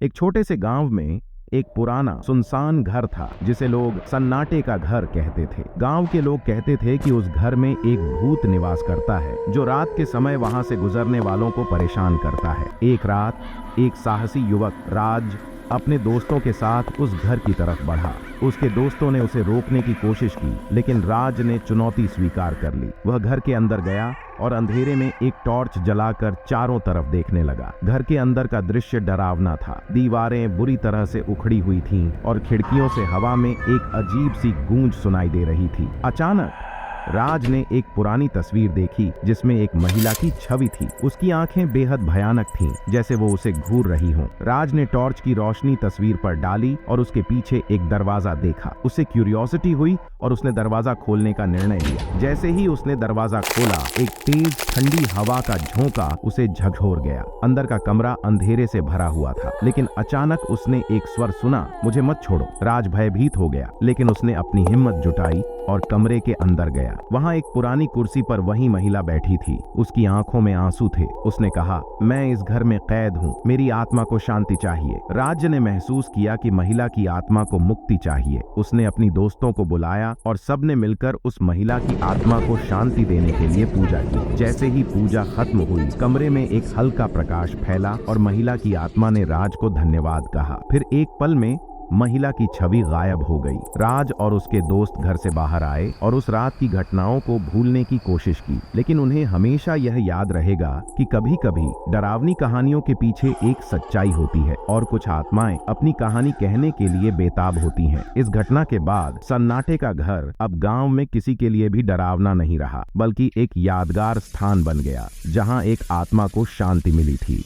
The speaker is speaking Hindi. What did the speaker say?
एक छोटे से गांव में एक पुराना सुनसान घर था जिसे लोग सन्नाटे का घर कहते थे। गांव के लोग कहते थे कि उस घर में एक भूत निवास करता है जो रात के समय वहां से गुजरने वालों को परेशान करता है। एक रात एक साहसी युवक राज अपने दोस्तों के साथ उस घर की तरफ बढ़ा। उसके दोस्तों ने उसे रोकने की कोशिश की, लेकिन राज ने चुनौती स्वीकार कर ली। वह घर के अंदर गया और अंधेरे में एक टॉर्च जलाकर चारों तरफ देखने लगा। घर के अंदर का दृश्य डरावना था। दीवारें बुरी तरह से उखड़ी हुई थीं और खिड़कियों से हवा में एक अजीब सी गूंज सुनाई दे रही थी। अचानक राज ने एक पुरानी तस्वीर देखी जिसमें एक महिला की छवि थी। उसकी आंखें बेहद भयानक थीं, जैसे वो उसे घूर रही हों। राज ने टॉर्च की रोशनी तस्वीर पर डाली और उसके पीछे एक दरवाजा देखा। उसे क्यूरियोसिटी हुई और उसने दरवाजा खोलने का निर्णय लिया। जैसे ही उसने दरवाजा खोला, एक तेज ठंडी हवा का झोंका उसे झकझोर गया। अंदर का कमरा अंधेरे से भरा हुआ था, लेकिन अचानक उसने एक स्वर सुना, मुझे मत छोड़ो। राज भयभीत हो गया, लेकिन उसने अपनी हिम्मत जुटाई और कमरे के अंदर गया। वहां एक पुरानी कुर्सी पर वही महिला बैठी थी। उसकी आंखों में आंसू थे। उसने कहा, मैं इस घर में कैद हूँ, मेरी आत्मा को शांति चाहिए। राज ने महसूस किया कि महिला की आत्मा को मुक्ति चाहिए। उसने अपनी दोस्तों को बुलाया और सबने मिलकर उस महिला की आत्मा को शांति देने के लिए पूजा की। जैसे ही पूजा खत्म हुई, कमरे में एक हल्का प्रकाश फैला और महिला की आत्मा ने राज को धन्यवाद कहा। फिर एक पल में महिला की छवि गायब हो गई। राज और उसके दोस्त घर से बाहर आए और उस रात की घटनाओं को भूलने की कोशिश की, लेकिन उन्हें हमेशा यह याद रहेगा कि कभी-कभी डरावनी कहानियों के पीछे एक सच्चाई होती है और कुछ आत्माएं अपनी कहानी कहने के लिए बेताब होती हैं। इस घटना के बाद सन्नाटे का घर अब गांव में किसी के लिए भी डरावना नहीं रहा, बल्कि एक यादगार स्थान बन गया जहां एक आत्मा को शांति मिली थी।